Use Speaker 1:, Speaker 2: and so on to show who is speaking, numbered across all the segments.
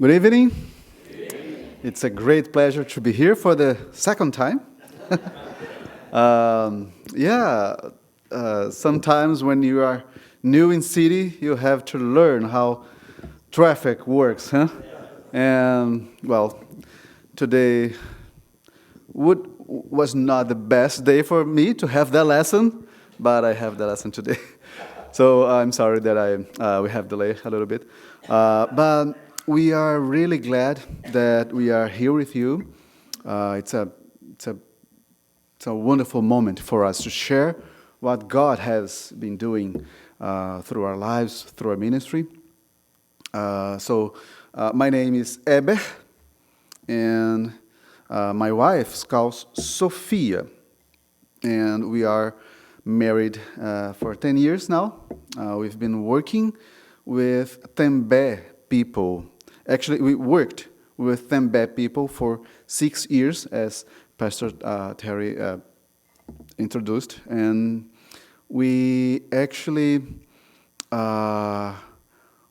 Speaker 1: Good evening. It's a great pleasure to be here for the second time. Sometimes when you are new in city, you have to learn how traffic works, huh? And well, today was not the best day for me to have that lesson, but I have the lesson today. So I'm sorry that we have delay a little bit, but we are really glad that we are here with you. It's a wonderful moment for us to share what God has been doing through our lives, through our ministry. My name is Héber, and my wife is called Sophia, and we are married for 10 years now. We've been working with Tembé people. Actually, we worked with Tembé people for 6 years, as Pastor Terry introduced, and we actually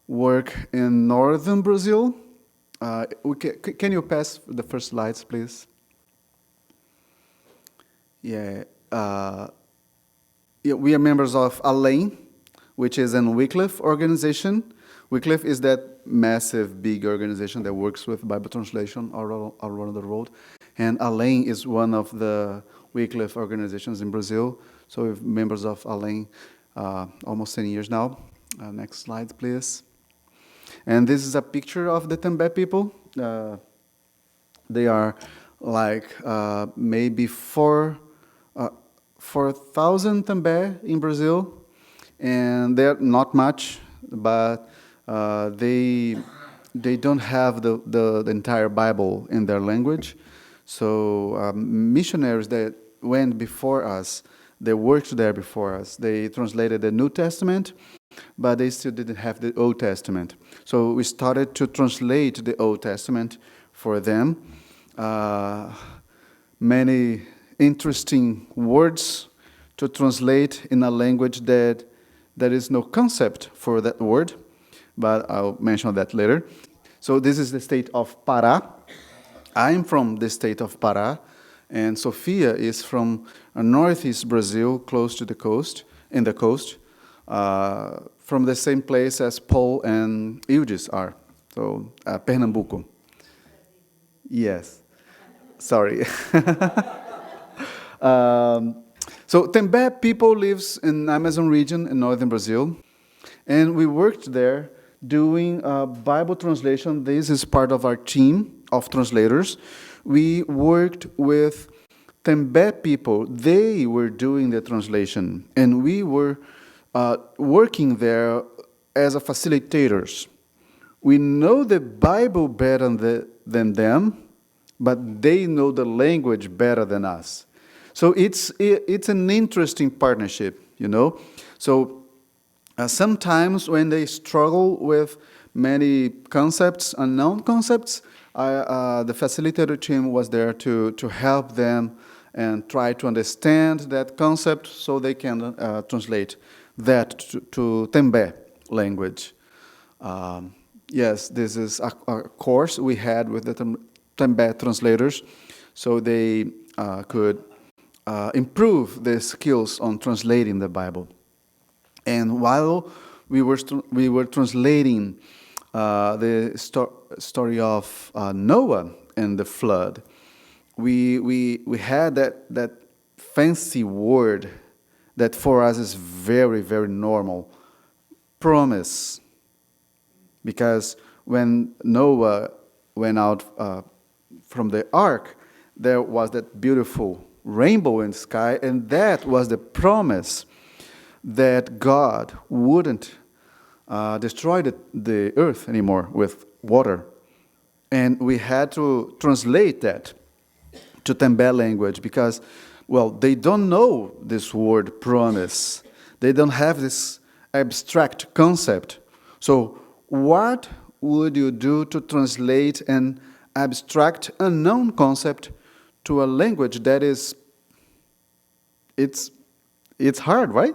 Speaker 1: work in northern Brazil. Can you pass the first slides, please? We are members of ALEM, which is an Wycliffe organization. Wycliffe is that massive, big organization that works with Bible translation all around the world. And ALEM is one of the Wycliffe organizations in Brazil. So we're members of ALEM almost 10 years now. Next slide, please. And this is a picture of the Tembé people. They are like maybe 4,000 Tembé in Brazil. And they're not much, but they don't have the entire Bible in their language. So missionaries that went before us, they worked there before us. They translated the New Testament, but they still didn't have the Old Testament. So we started to translate the Old Testament for them. Many interesting words to translate in a language that there is no concept for that word, but I'll mention that later. So this is the state of Pará. I'm from the state of Pará, and Sophia is from northeast Brazil, close to the coast, from the same place as Paul and Eudes are, so Pernambuco. Yes, sorry. So Tembé people lives in Amazon region in northern Brazil, and we worked there doing Bible translation. This is part of our team of translators. We worked with Tembé people. They were doing the translation, and we were working there as a facilitators. We know the Bible better than them, but they know the language better than us. So it's an interesting partnership, you know. So sometimes when they struggle with many concepts, unknown concepts, the facilitator team was there to help them and try to understand that concept so they can translate that to Tembé language. Yes, this is a course we had with the Tembé translators, so they could improve their skills on translating the Bible. And while we were translating the story of Noah and the flood, we had that fancy word that for us is very, very normal, promise. Because when Noah went out from the ark, there was that beautiful rainbow in the sky, and that was the promise that God wouldn't destroy the earth anymore with water. And we had to translate that to Tembé language because, well, they don't know this word promise. They don't have this abstract concept. So what would you do to translate an abstract, unknown concept to a language that is, it's hard, right?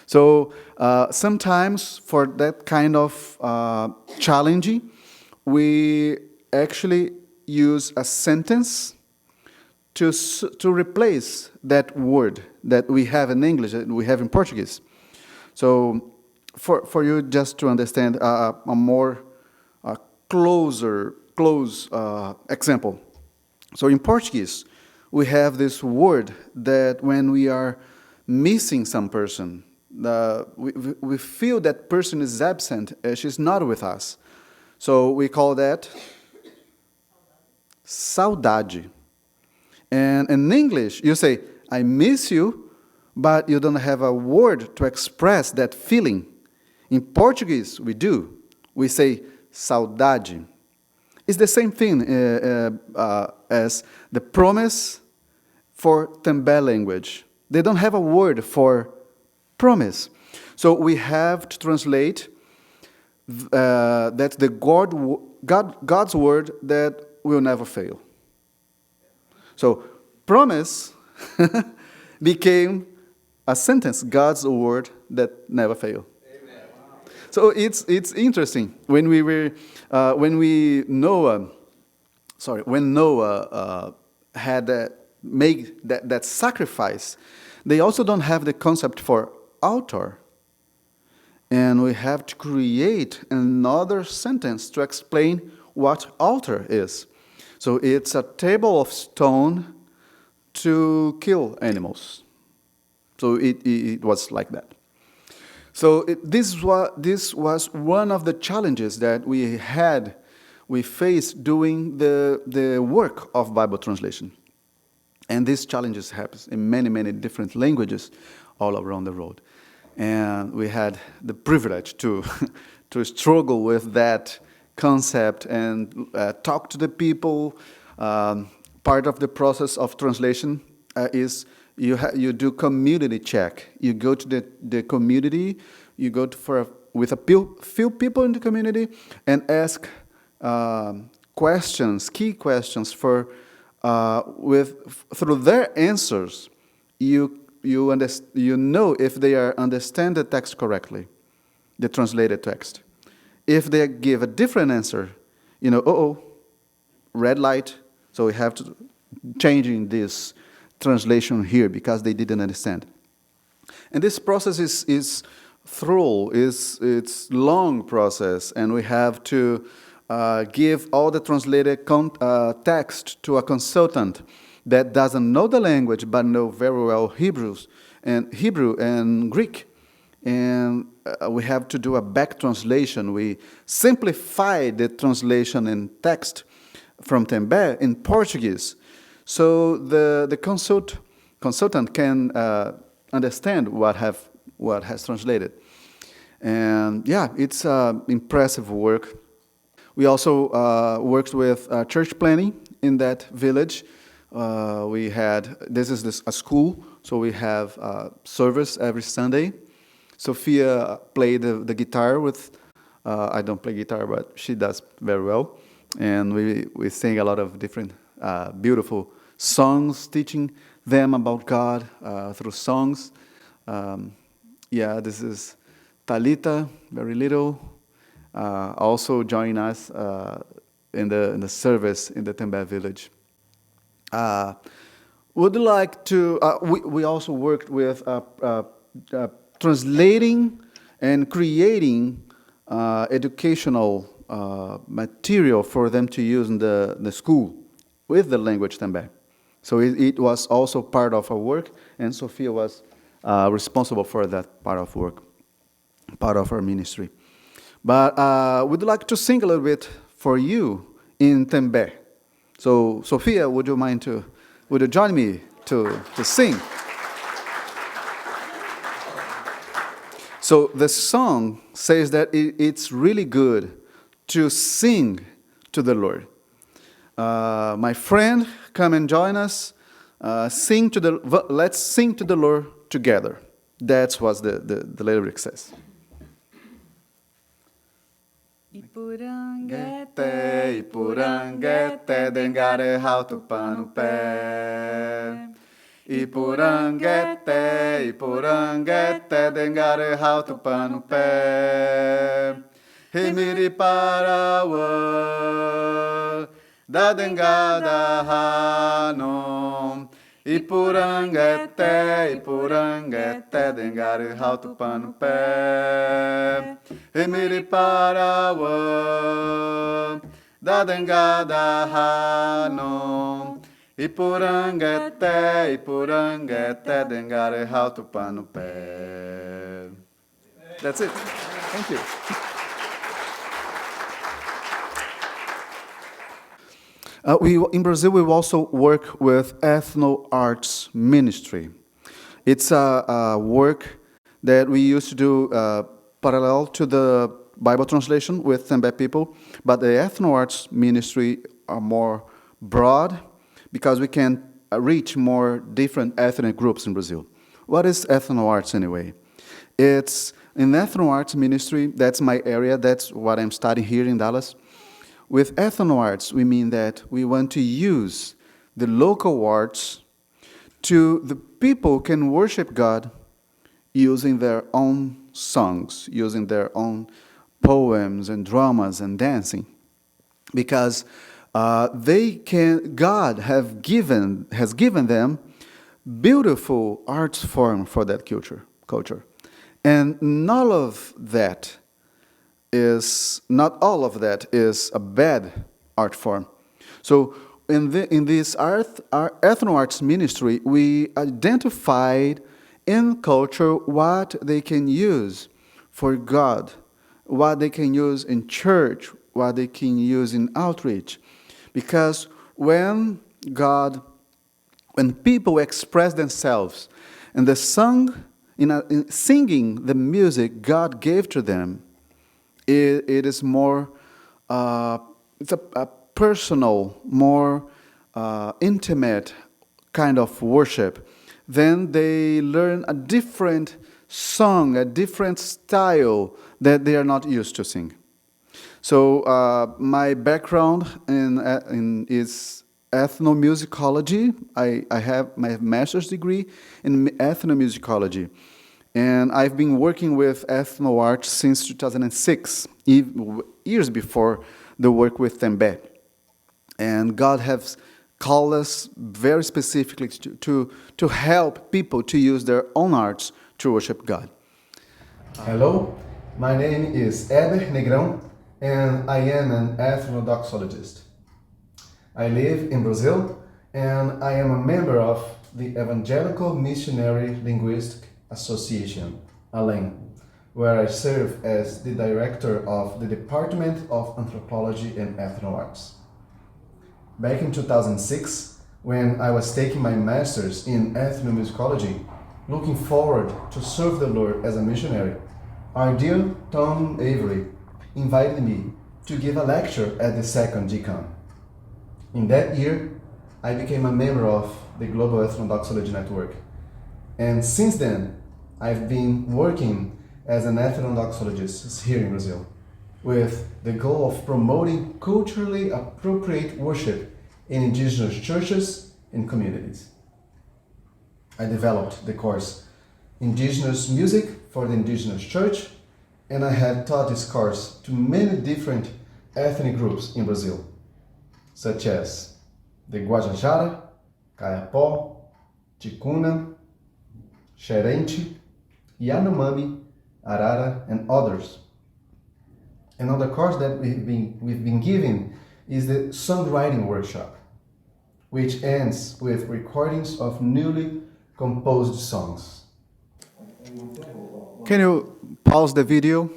Speaker 1: So sometimes for that kind of challenging, we actually use a sentence to replace that word that we have in English, that we have in Portuguese. So for you just to understand a more close example. So in Portuguese, we have this word that when we are missing some person, we feel that person is absent, she's not with us. So we call that saudade. And in English, you say, I miss you, but you don't have a word to express that feeling. In Portuguese, we do. We say saudade. It's the same thing as the promise for Tembé language. They don't have a word for promise. So we have to translate that God's word that will never fail. So promise became a sentence, God's word that never fail. Amen. So it's interesting when Noah had made that sacrifice. They also don't have the concept for altar. And we have to create another sentence to explain what altar is. So it's a table of stone to kill animals. So it was like that. So this was one of the challenges that we faced doing the work of Bible translation. And these challenges happen in many, many different languages all around the world. And we had the privilege to struggle with that concept and talk to the people. Part of the process of translation is you do community check. You go to the community, you go with a few people in the community and ask key questions through their answers. You know if they understand the text correctly, the translated text. If they give a different answer, red light. So we have to changing this translation here because they didn't understand. And this process is thorough, it's long process, and we have to give all the translated text to a consultant that doesn't know the language but know very well Hebrew and Greek. And we have to do a back translation. We simplify the translation in text from Tembé in Portuguese, so the consultant can understand what has translated. And yeah, it's impressive work. We also worked with church planning in that village. This is a school, so we have service every Sunday. Sophia played the guitar with, I don't play guitar, but she does very well. And we sing a lot of different beautiful songs, teaching them about God through songs. This is Talita, very little, also joining us in the service in the Tembé village. Would like to, we also worked with translating and creating educational material for them to use in the school with the language Tembé. So it was also part of our work, and Sophia was responsible for that part of work, part of our ministry. But we'd like to sing a little bit for you in Tembé. So Sophia, would you join me to sing? So the song says that it's really good to sing to the Lord. My friend, come and join us. Let's sing to the Lord together. That's what the lyric says.
Speaker 2: Ipurangete, ipurangete, dengare hautu panupe. Ipurangete, ipurangete, dengare hautu panupe. Himiri parawa, dadengada hanom. Ipurangete, dengare hautu pano pé. Himiri parawa, dadengada hanom. Ipurangete, dengare hautu pano pé. That's it. Thank you.
Speaker 1: In Brazil, we also work with ethno arts ministry. It's a work that we used to do parallel to the Bible translation with Tembé people, but the ethno arts ministry are more broad because we can reach more different ethnic groups in Brazil. What is ethno arts anyway? It's in ethno arts ministry, that's my area, that's what I'm studying here in Dallas. With ethno arts, we mean that we want to use the local arts to the people can worship God using their own songs, using their own poems and dramas and dancing, because God has given them beautiful arts form for that culture, and not all of that is a bad art form. So in this ethno arts ministry, we identified in culture what they can use for God, what they can use in church, what they can use in outreach. Because when people express themselves in the song, in singing the music God gave to them, it is more, it's a personal, more intimate kind of worship. Then they learn a different song, a different style that they are not used to sing. So my background is ethnomusicology. I have my master's degree in ethnomusicology. And I've been working with ethno art since 2006, years before the work with Tembé. And God has called us very specifically to help people to use their own arts to worship God.
Speaker 3: Hello, my name is Heber Negrão, and I am an ethnodoxologist. I live in Brazil, and I am a member of the Evangelical Missionary Linguistic Association, ALEN, where I serve as the director of the Department of Anthropology and Ethno Arts. Back in 2006, when I was taking my master's in ethnomusicology, looking forward to serve the Lord as a missionary, our dear Tom Avery invited me to give a lecture at the second GCON. In that year, I became a member of the Global Ethnodoxology Network. And since then, I've been working as an ethnodoxologist here in Brazil, with the goal of promoting culturally appropriate worship in indigenous churches and communities. I developed the course Indigenous Music for the Indigenous Church, and I have taught this course to many different ethnic groups in Brazil, such as the Guajajara, Kayapó, Ticuna, Xerente, Yanomami, Arara, and others. Another course that we've been giving is the songwriting workshop, which ends with recordings of newly composed songs.
Speaker 1: Can you pause the video?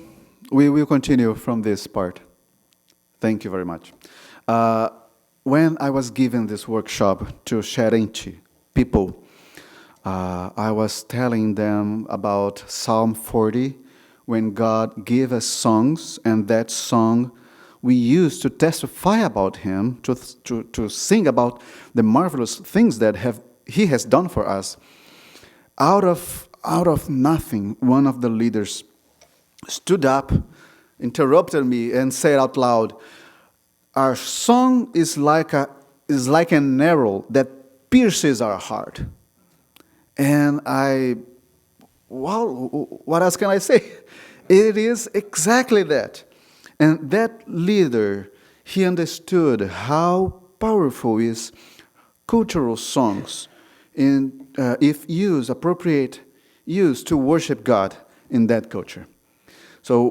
Speaker 1: We will continue from this part. Thank you very much. When I was giving this workshop to Xerente people, I was telling them about Psalm 40, when God gave us songs, and that song we use to testify about Him, to sing about the marvelous things that He has done for us. Out of nothing, one of the leaders stood up, interrupted me, and said out loud, "Our song is like an arrow that pierces our heart." And what else can I say? It is exactly that. And that leader, he understood how powerful is cultural songs in, if used, appropriate use to worship God in that culture. So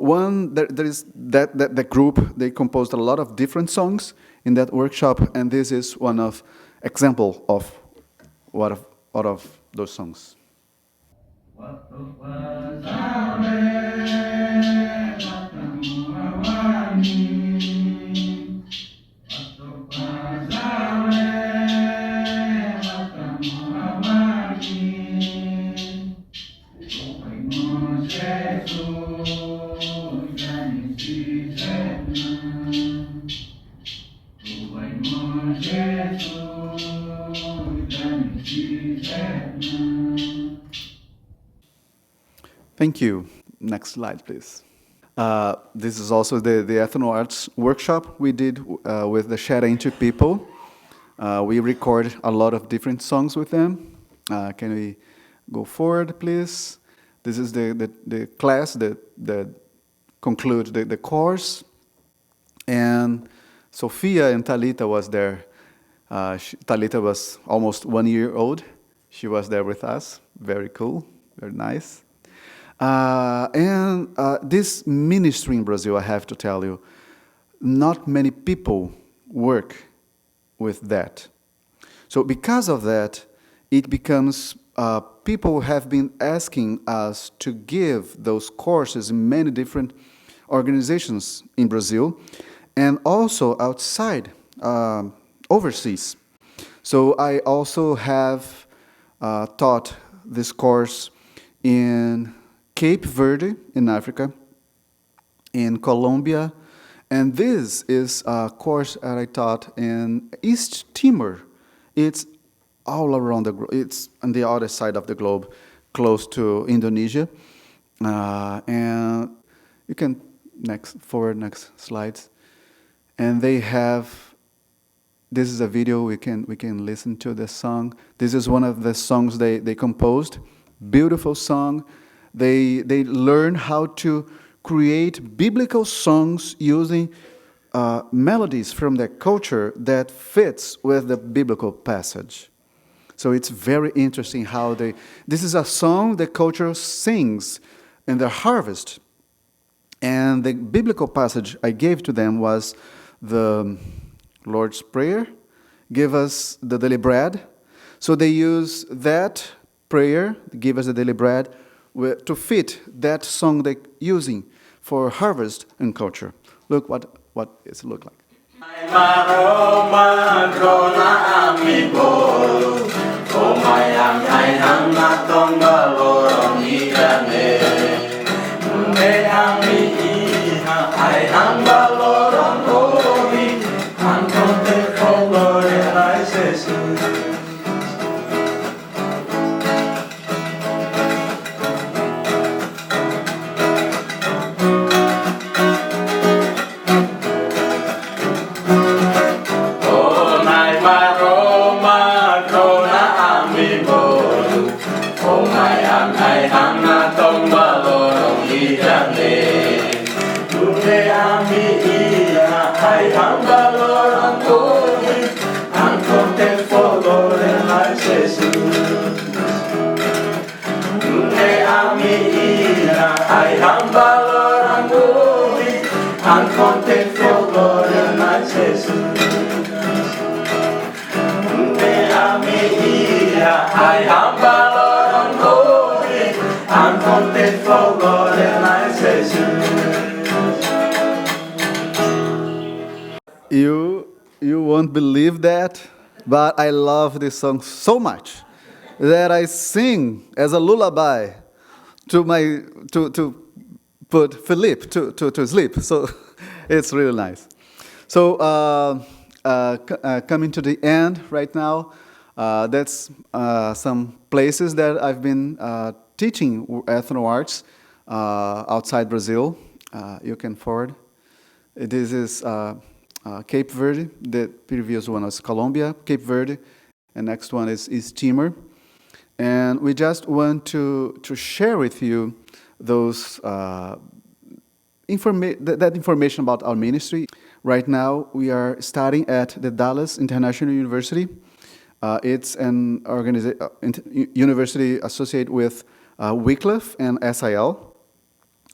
Speaker 1: there is that group, they composed a lot of different songs in that workshop, and this is one of example of one of those songs. Thank you. Next slide, please. This is also the ethno arts workshop we did with the Xerente people. We record a lot of different songs with them. Can we go forward, please? This is the class that concludes the course. And Sophia and Talita was there. Talita was almost 1 year old. She was there with us. Very cool, very nice. This ministry in Brazil, I have to tell you, not many people work with that. So because of that, it becomes, people have been asking us to give those courses in many different organizations in Brazil and also outside, overseas. So I also have taught this course in Cape Verde in Africa, in Colombia, and this is a course that I taught in East Timor. It's all around the globe. It's on the other side of the globe, close to Indonesia. And you can next slides. And they have. This is a video. We can listen to the song. This is one of the songs they composed. Beautiful song. They learn how to create biblical songs using melodies from their culture that fits with the biblical passage. So it's very interesting how this is a song the culture sings in their harvest. And the biblical passage I gave to them was the Lord's Prayer, give us the daily bread. So they use that prayer, give us the daily bread, to fit that song they're using for harvest and culture. Look what it look like. You won't believe that, but I love this song so much that I sing as a lullaby to put Philippe to sleep. So it's really nice. So coming to the end right now, that's some places that I've been teaching ethno arts outside Brazil. You can forward. This is Cape Verde. The previous one was Colombia, Cape Verde, and next one is East Timor. And we just want to share with you those that information about our ministry. Right now, we are studying at the Dallas International University. It's an university associated with Wycliffe and SIL.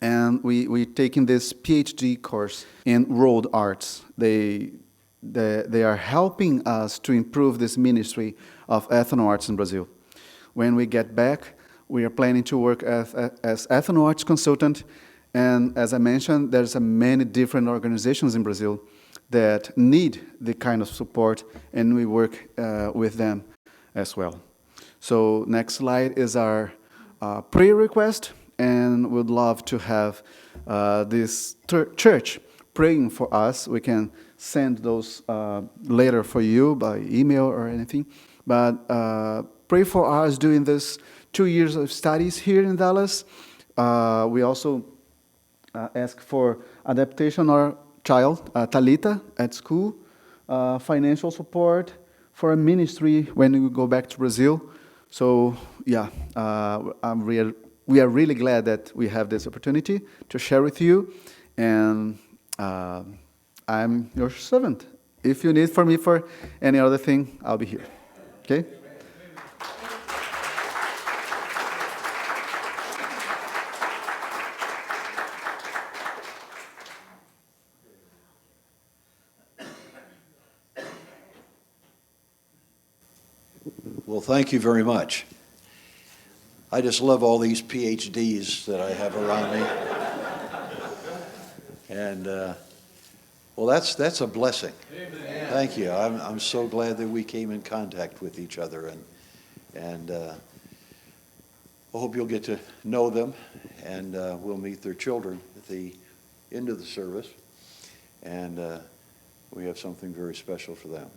Speaker 1: And we're taking this PhD course in world arts. They are helping us to improve this ministry of ethno arts in Brazil. When we get back, we are planning to work as ethno arts consultant. And as I mentioned, there's many different organizations in Brazil that need the kind of support, and we work with them as well. So next slide is our prayer request, and we'd love to have this church praying for us. We can send those later for you by email or anything. But pray for us during this 2 years of studies here in Dallas. We also ask for adaptation of our child, Talita, at school, financial support for a ministry when we go back to Brazil. So, yeah, we are really glad that we have this opportunity to share with you. And I'm your servant. If you need me for any other thing, I'll be here. Okay?
Speaker 4: Well, thank you very much. I just love all these PhDs that I have around me. And, well, that's a blessing. Amen. Thank you. I'm so glad that we came in contact with each other. And I hope you'll get to know them. And we'll meet their children at the end of the service. And we have something very special for them.